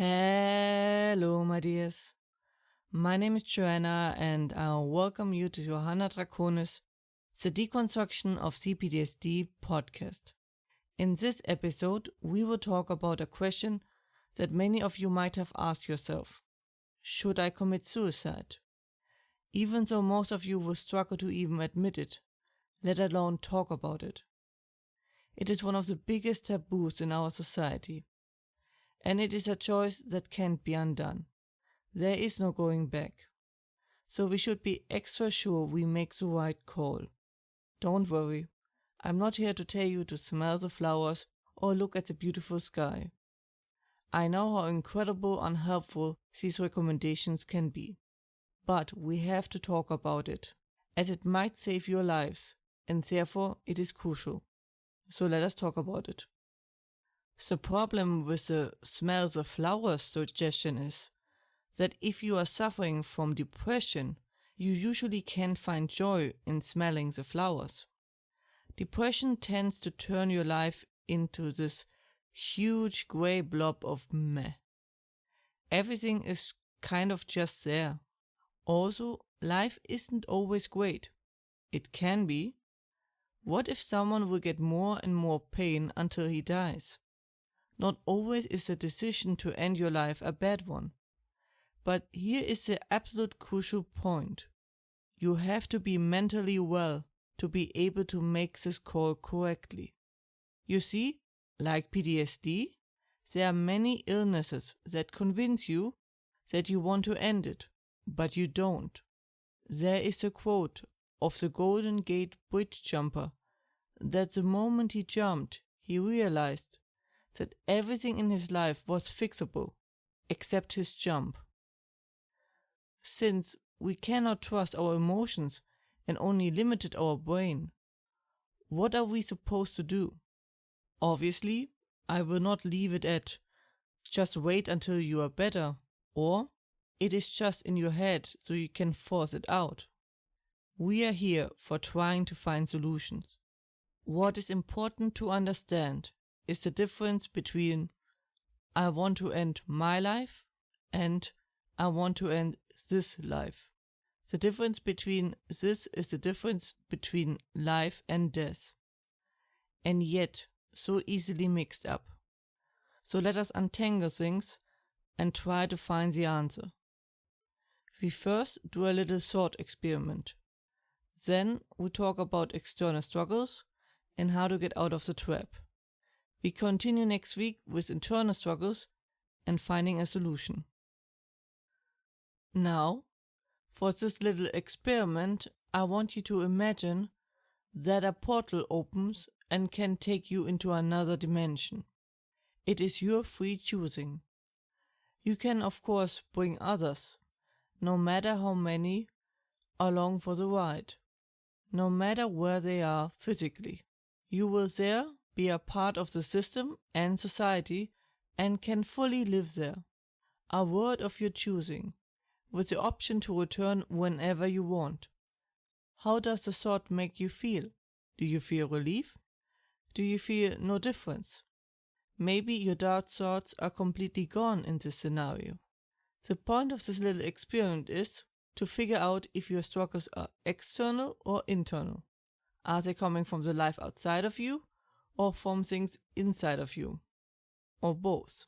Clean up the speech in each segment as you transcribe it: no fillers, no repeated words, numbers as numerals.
Hello, my dears. My name is Joanna, and I'll welcome you to Johanna Draconis, the Deconstruction of C-PTSD podcast. In this episode, we will talk about a question that many of you might have asked yourself. Should I commit suicide? Even though most of you will struggle to even admit it, let alone talk about it. It is one of the biggest taboos in our society. And it is a choice that can't be undone. There is no going back. So we should be extra sure we make the right call. Don't worry, I'm not here to tell you to smell the flowers or look at the beautiful sky. I know how incredible and unhelpful these recommendations can be. But we have to talk about it, as it might save your lives, and therefore it is crucial. So let us talk about it. The problem with the smell the flowers suggestion is that if you are suffering from depression, you usually can't find joy in smelling the flowers. Depression tends to turn your life into this huge grey blob of meh. Everything is kind of just there. Also, life isn't always great. It can be. What if someone will get more and more pain until he dies? Not always is the decision to end your life a bad one. But here is the absolute crucial point. You have to be mentally well to be able to make this call correctly. You see, like PTSD, there are many illnesses that convince you that you want to end it, but you don't. There is a quote of the Golden Gate Bridge jumper that the moment he jumped, he realized that everything in his life was fixable, except his jump. Since we cannot trust our emotions and only limited our brain, what are we supposed to do? Obviously, I will not leave it at just wait until you are better, or it is just in your head so you can force it out. We are here for trying to find solutions. What is important to understand is the difference between I want to end my life and I want to end this life. The difference between this is the difference between life and death, and yet so easily mixed up. So let us untangle things and try to find the answer. We first do a little thought experiment. Then we talk about external struggles and how to get out of the trap. We continue next week with internal struggles and finding a solution. Now, for this little experiment, I want you to imagine that a portal opens and can take you into another dimension. It is your free choosing. You can of course bring others, no matter how many, along for the ride, no matter where they are physically. You will there be a part of the system and society and can fully live there. A world of your choosing, with the option to return whenever you want. How does the thought make you feel? Do you feel relief? Do you feel no difference? Maybe your dark thoughts are completely gone in this scenario. The point of this little experiment is to figure out if your struggles are external or internal. Are they coming from the life outside of you or from things inside of you? Or both?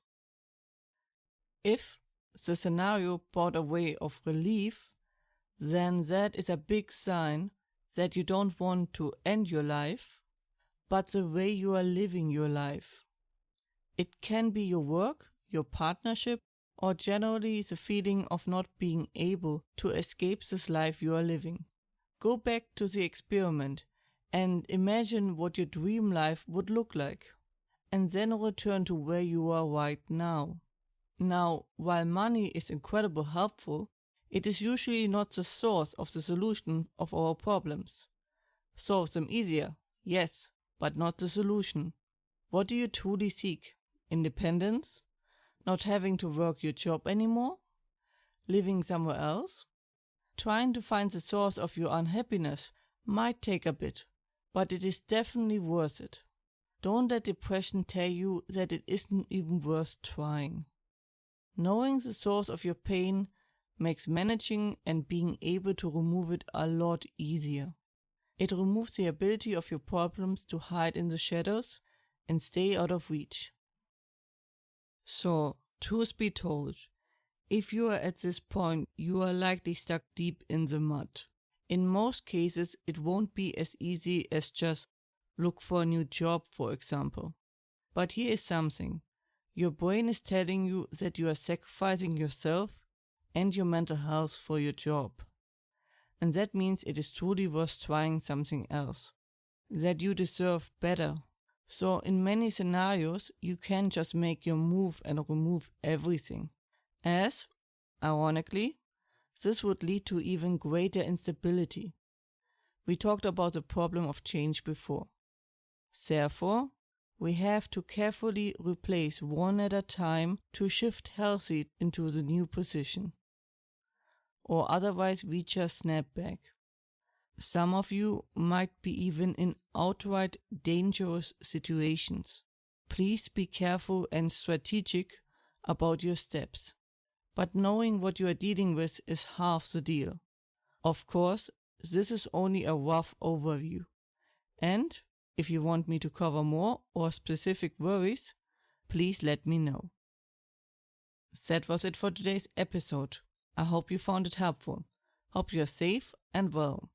If the scenario brought a way of relief, then that is a big sign that you don't want to end your life, but the way you are living your life. It can be your work, your partnership, or generally the feeling of not being able to escape this life you are living. Go back to the experiment and imagine what your dream life would look like, and then return to where you are right now. Now, while money is incredibly helpful, it is usually not the source of the solution of our problems. Solve them easier, yes, but not the solution. What do you truly seek? Independence? Not having to work your job anymore? Living somewhere else? Trying to find the source of your unhappiness might take a bit, but it is definitely worth it. Don't let depression tell you that it isn't even worth trying. Knowing the source of your pain makes managing and being able to remove it a lot easier. It removes the ability of your problems to hide in the shadows and stay out of reach. So, truth be told, if you are at this point, you are likely stuck deep in the mud. In most cases, it won't be as easy as just look for a new job, for example. But here is something. Your brain is telling you that you are sacrificing yourself and your mental health for your job. And that means it is truly worth trying something else. That you deserve better. So in many scenarios, you can just make your move and remove everything. As, ironically, this would lead to even greater instability. We talked about the problem of change before. Therefore, we have to carefully replace one at a time to shift healthy into the new position. Or otherwise we just snap back. Some of you might be even in outright dangerous situations. Please be careful and strategic about your steps. But knowing what you are dealing with is half the deal. Of course, this is only a rough overview. And if you want me to cover more or specific worries, please let me know. That was it for today's episode. I hope you found it helpful. Hope you are safe and well.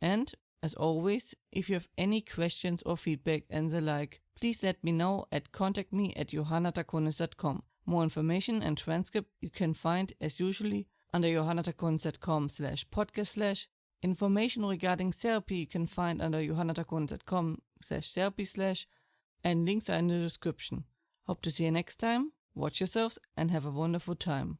And, as always, if you have any questions or feedback and the like, please let me know at contactme@johannadraconis.com. More information and transcript you can find, as usually, under johannadraconis.com/podcast/. Information regarding therapy you can find under johannadraconis.com/therapy/, and links are in the description. Hope to see you next time, watch yourselves, and have a wonderful time.